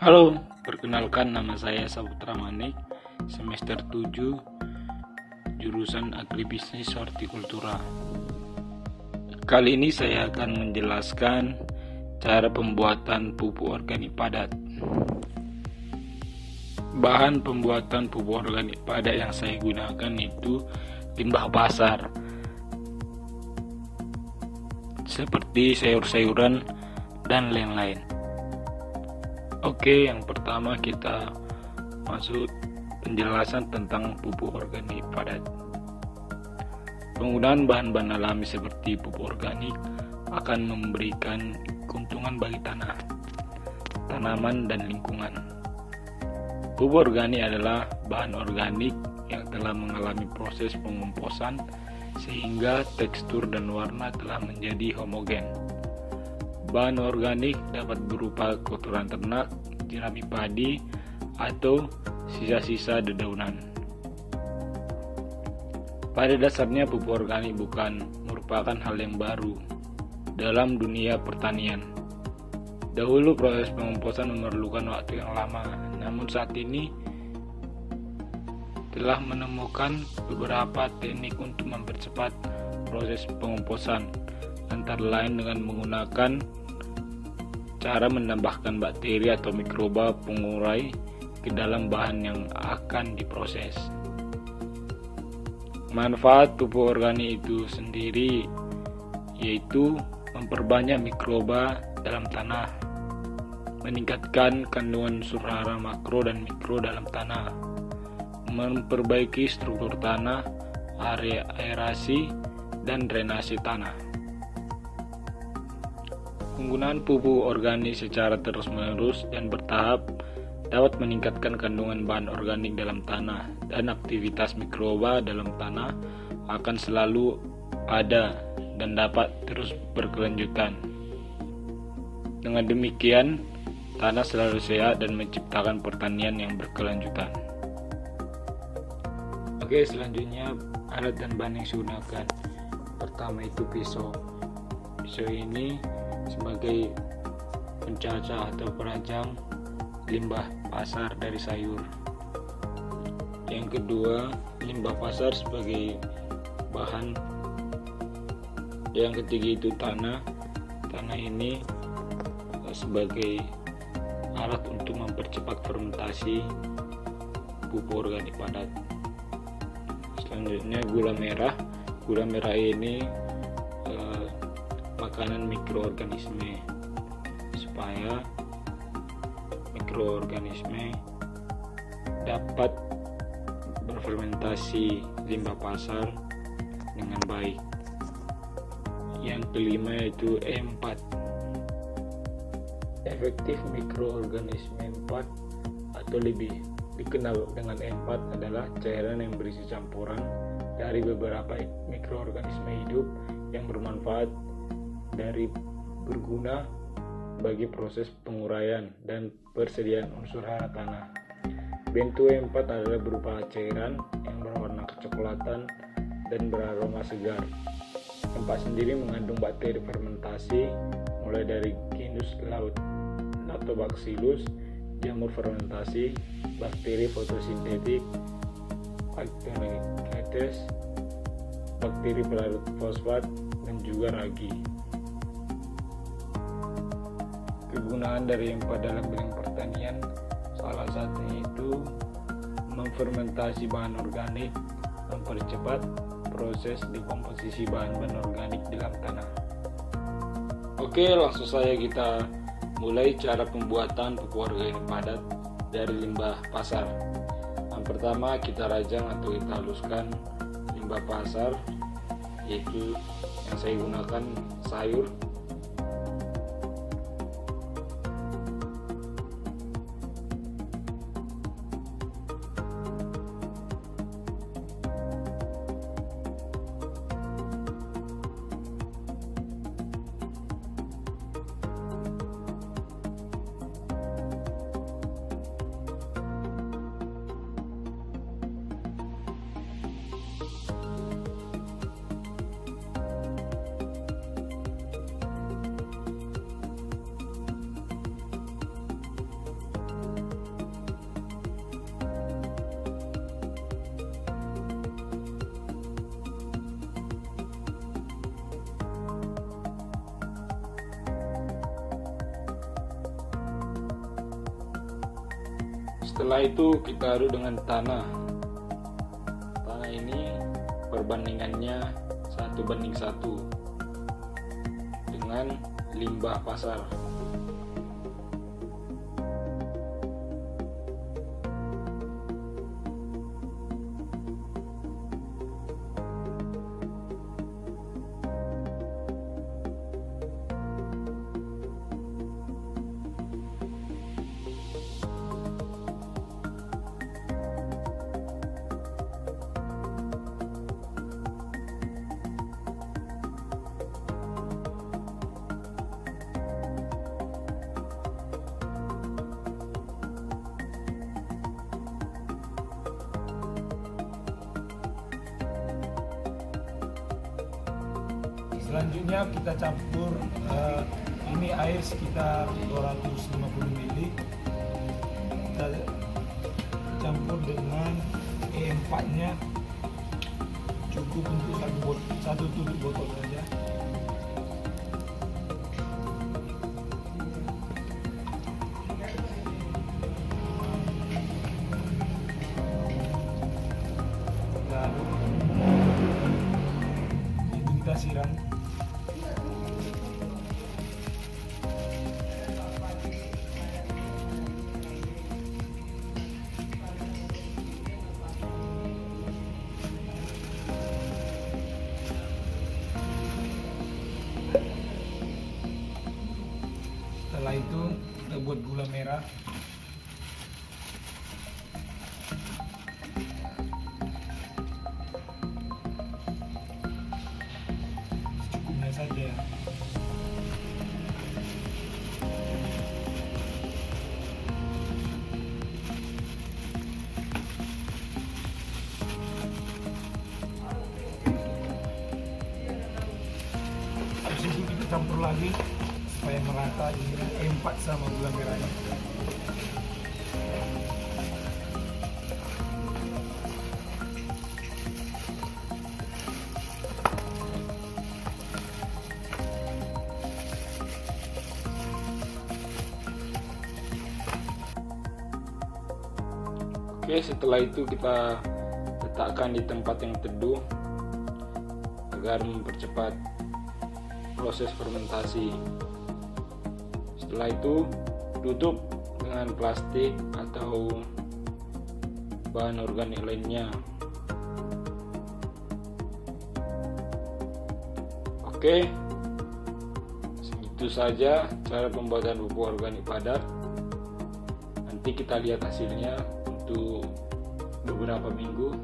Halo, perkenalkan nama saya Saputra Manik, semester 7, jurusan Agribisnis Hortikultura. Kali ini saya akan menjelaskan cara pembuatan pupuk organik padat. Bahan pembuatan pupuk organik padat yang saya gunakan itu limbah pasar, seperti sayur-sayuran dan lain-lain. Oke, yang pertama kita masuk penjelasan tentang pupuk organik padat. Penggunaan bahan-bahan alami seperti pupuk organik akan memberikan keuntungan bagi tanah, tanaman, dan lingkungan. Pupuk organik adalah bahan organik yang telah mengalami proses pengomposan sehingga tekstur dan warna telah menjadi homogen. Bahan organik dapat berupa kotoran ternak, jerami padi, atau sisa-sisa dedaunan. Pada dasarnya pupuk organik bukan merupakan hal yang baru dalam dunia pertanian. Dahulu proses pengomposan memerlukan waktu yang lama, namun saat ini telah menemukan beberapa teknik untuk mempercepat proses pengomposan, antara lain dengan menggunakan cara menambahkan bakteri atau mikroba pengurai ke dalam bahan yang akan diproses. Manfaat pupuk organik itu sendiri yaitu memperbanyak mikroba dalam tanah, meningkatkan kandungan unsur hara makro dan mikro dalam tanah, memperbaiki struktur tanah, area aerasi, dan drainase tanah. Penggunaan pupuk organik secara terus-menerus dan bertahap dapat meningkatkan kandungan bahan organik dalam tanah, dan aktivitas mikroba dalam tanah akan selalu ada dan dapat terus berkelanjutan. Dengan demikian, tanah selalu sehat dan menciptakan pertanian yang berkelanjutan. Oke, selanjutnya alat dan bahan yang digunakan. Pertama itu pisau. Pisau ini sebagai pencacah atau perajang limbah pasar dari sayur. Yang kedua, limbah pasar sebagai bahan. Yang ketiga itu tanah. Tanah ini sebagai alat untuk mempercepat fermentasi pupuk organik padat. Selanjutnya gula merah. Gula merah ini makanan mikroorganisme, supaya mikroorganisme dapat berfermentasi limbah pasar dengan baik. Yang kelima yaitu E4. Efektif mikroorganisme E4 atau lebih dikenal dengan E4 adalah cairan yang berisi campuran dari beberapa mikroorganisme hidup yang bermanfaat dari berguna bagi proses penguraian dan persediaan unsur hara tanah. Bentuk E4 adalah berupa cairan yang berwarna kecoklatan dan beraroma segar. E4 sendiri mengandung bakteri fermentasi mulai dari genus laut Lactobacillus, jamur fermentasi, bakteri fotosintetik, Actinidectes, bakteri pelarut fosfat, dan juga ragi. Kegunaan dari E4 dalam bidang pertanian salah satunya itu memfermentasi bahan organik, mempercepat proses dekomposisi bahan-bahan organik dalam tanah. Oke, langsung saja kita mulai cara pembuatan pupuk organik padat dari limbah pasar. Yang pertama, kita rajang atau kita haluskan limbah pasar, yaitu yang saya gunakan sayur. Setelah itu kita aduk dengan tanah. Tanah ini perbandingannya 1:1 dengan limbah pasar. Selanjutnya kita campur ini air sekitar 250 ml. Kita campur dengan E4-nya, cukup untuk satu tutup botol saja. Lalu itu kita siram. Setelah itu kita buat gula merah. Secukupnya saja. Habis itu kita campur lagi supaya merata ini E4 sama gula merahnya. Oke, setelah itu kita letakkan di tempat yang teduh agar mempercepat proses fermentasi. Setelah itu tutup dengan plastik atau bahan organik lainnya. Oke, segitu saja cara pembuatan pupuk organik padat. Nanti kita lihat hasilnya untuk beberapa minggu.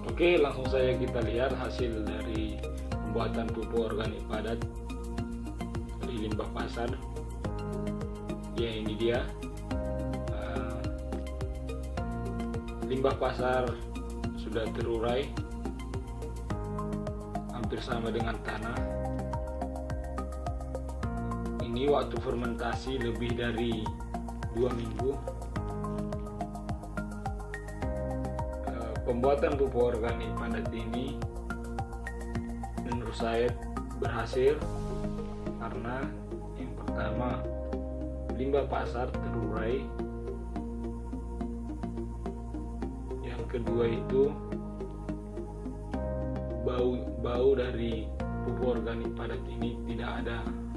Oke, langsung saja kita lihat hasil dari pembuatan pupuk organik padat dari limbah pasar. Ya, ini dia. Limbah pasar sudah terurai, hampir sama dengan tanah. Ini waktu fermentasi lebih dari 2 minggu. Pembuatan pupuk organik padat ini menurut saya berhasil karena yang pertama, limbah pasar terurai. Yang kedua itu bau dari pupuk organik padat ini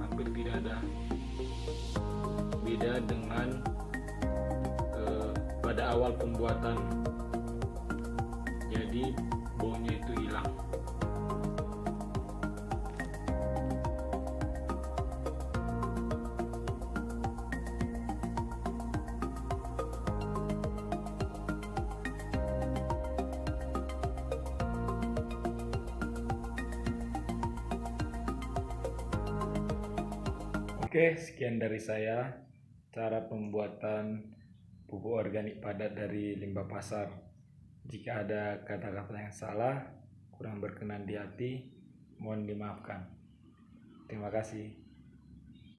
hampir tidak ada. Beda dengan pada awal pembuatan, jadi baunya itu hilang. Oke, sekian dari saya cara pembuatan pupuk organik padat dari limbah pasar. Jika ada kata-kata yang salah, kurang berkenan di hati, mohon dimaafkan. Terima kasih.